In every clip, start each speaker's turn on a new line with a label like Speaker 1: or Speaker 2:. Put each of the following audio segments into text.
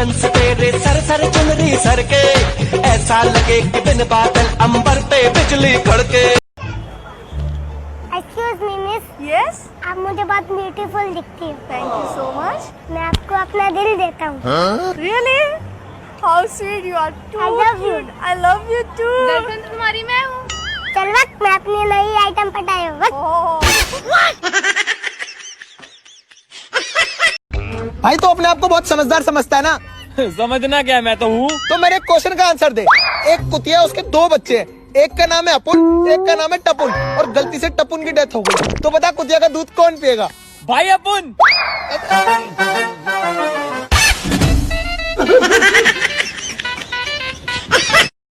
Speaker 1: बदन से तेरे सर सर चुनरी सर के, ऐसा लगे कि बिन बादल अंबर पे बिजली कड़के।
Speaker 2: Excuse me miss.
Speaker 3: यस,
Speaker 2: आप मुझे बहुत ब्यूटीफुल दिखती हो।
Speaker 3: Thank you so much.
Speaker 2: मैं आपको अपना दिल देता हूँ।
Speaker 3: Really? How sweet you are.
Speaker 2: I love you.
Speaker 3: I love you too.
Speaker 4: Girlfriend तुम्हारी मैं हूँ।
Speaker 2: चल वक्त मैं अपनी नई आइटम पटाए
Speaker 5: भाई तो अपने आप को बहुत समझदार समझता है ना।
Speaker 6: समझना क्या, मैं तो हूँ।
Speaker 5: तो मेरे क्वेश्चन का आंसर दे। एक कुतिया है, उसके दो बच्चे हैं, एक का नाम है अपुन, एक का नाम है टपुन, और गलती से टपुन की डेथ हो गई, तो बता कुतिया का दूध कौन पिएगा?
Speaker 6: भाई अपुन।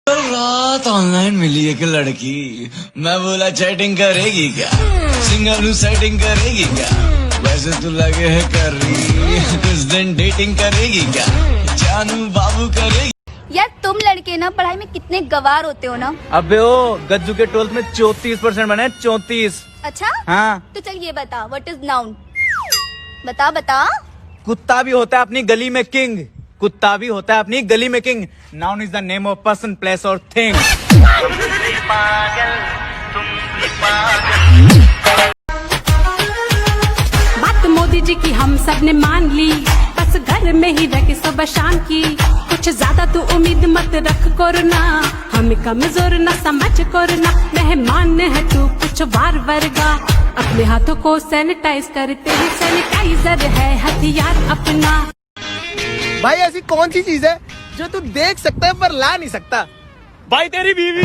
Speaker 7: रात ऑनलाइन मिली एक लड़की, मैं बोला चैटिंग करेगी क्या, सिंगल सेटिंग करेगी क्या, वैसे तो लगे है कर रही, इस दिन डेटिंग करेगी क्या, जानू बाबू करेगी।
Speaker 4: यार तुम लड़के ना पढ़ाई में कितने गवार होते हो ना।
Speaker 6: अबे ओ गज्जू के 12th में 34% बने, 34।
Speaker 4: अच्छा
Speaker 6: हाँ।
Speaker 4: तो चल ये बता, व्हाट इज नाउन? बता बता।
Speaker 6: कुत्ता भी होता है अपनी गली में किंग, कुत्ता भी होता है अपनी गली में king. Noun is the name of person, place और थिंग।
Speaker 8: बात मोदी जी की हम सब ने मान ली, बस घर में ही रह के सुबह शाम की, कुछ ज्यादा तू उम्मीद मत रख कोरोना, हमें कमजोर न समझ कोरोना, मेहमान है तू कुछ वार वर्गा, अपने हाथों को सैनिटाइज करते ही सैनिटाइजर है हथियार अपना।
Speaker 5: भाई ऐसी कौन सी चीज है जो तू देख सकता है पर ला नहीं सकता?
Speaker 6: भाई तेरी बीवी।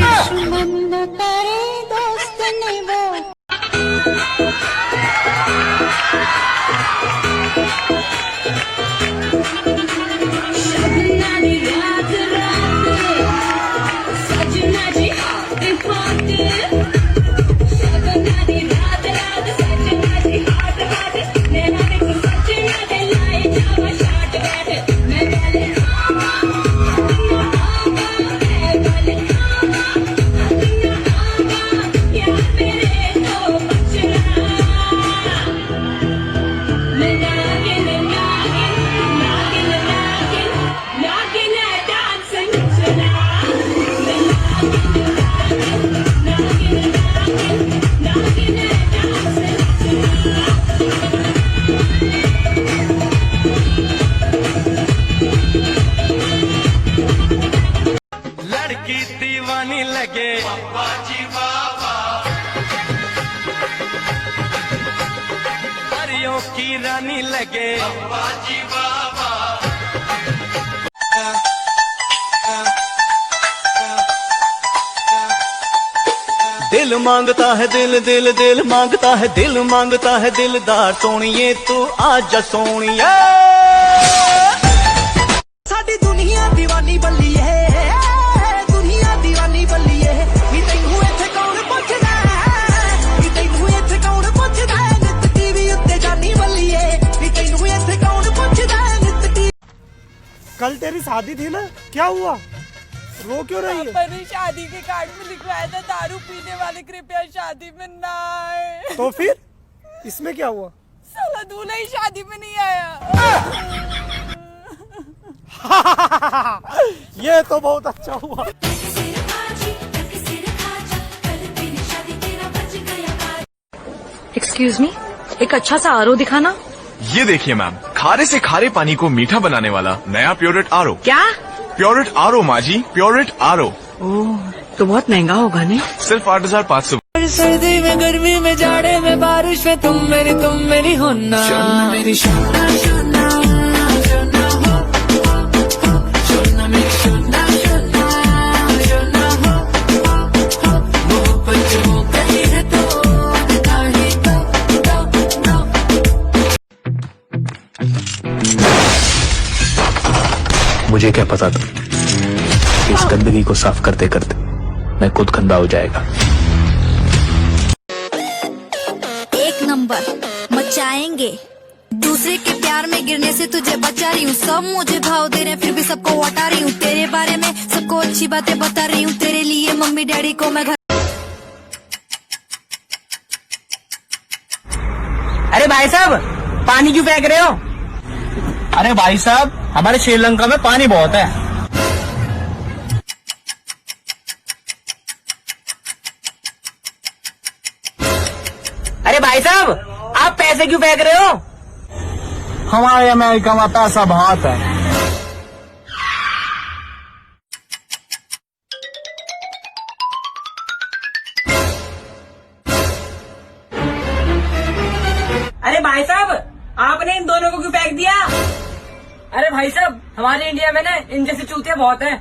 Speaker 1: लड़की दीवानी लगे बाबा जी बाबा, परियों की रानी लगे बाबा जी बाबा। दिल मांगता है दिल, दिल दिल मांगता है, दिल मांगता है दिलदार, सोनिए तू आजा सोनिया। साडी दुनिया दीवानी बल्ली है, दुनिया दीवानी बल्ली है, नी तैनू इत्थे कौन पुछदा है, नी तैनू इत्थे कौन पुछदा है, नित टीवी उत्ते जानी बल्ली है, नी तैनू इत्थे कौन पुछदा है, नित टीवी।
Speaker 5: कल तेरी शादी थी ना, क्या हुआ? रो क्यों रही है?
Speaker 3: पापा ने शादी के कार्ड में लिखवाया था, दारू पीने वाले कृपया शादी में ना आए।
Speaker 5: तो फिर इसमें क्या हुआ?
Speaker 3: साला दूल्हा ही शादी में नहीं आया।
Speaker 5: ये तो बहुत अच्छा हुआ।
Speaker 9: एक्सक्यूज मी, एक अच्छा सा आरओ दिखाना।
Speaker 10: ये देखिए मैम, खारे से खारे पानी को मीठा बनाने वाला नया प्योरेट आरओ।
Speaker 9: क्या?
Speaker 10: प्योरेट आरओ माँ जी, प्योरेट आरओ।
Speaker 9: ओह, तो बहुत महंगा होगा नहीं?
Speaker 10: सिर्फ 8,500।
Speaker 7: सर्दी में गर्मी में जाड़े में बारिश में तुम मेरी होना, मेरी सोना सोना सोना हो, सोना मेरी सोना सोना सोना हो, मोहब्बत हो गई है तो नहीं तो।
Speaker 11: मुझे क्या पता था कि इस गंदगी को साफ करते करते मैं खुद गंदा हो जाएगा।
Speaker 4: एक नंबर मचाएंगे, दूसरे के प्यार में गिरने से तुझे बचा रही हूँ, सब मुझे भाव दे रहे हैं फिर भी सबको हटा रही हूँ, तेरे बारे में सबको अच्छी बातें बता रही हूँ, तेरे लिए मम्मी डैडी को मैं घर।
Speaker 6: अरे भाई साहब, पानी क्यों फेंक रहे हो? अरे भाई साहब, हमारे श्रीलंका में पानी बहुत है।
Speaker 5: अरे भाई साहब, आप पैसे क्यों फेंक रहे हो?
Speaker 6: हमारे अमेरिका में पैसा बहुत है।
Speaker 5: अरे भाई साहब, आपने इन दोनों को क्यों फेंक दिया? अरे भाई साहब, हमारे इंडिया में ना इन जैसे चूतिया बहुत हैं।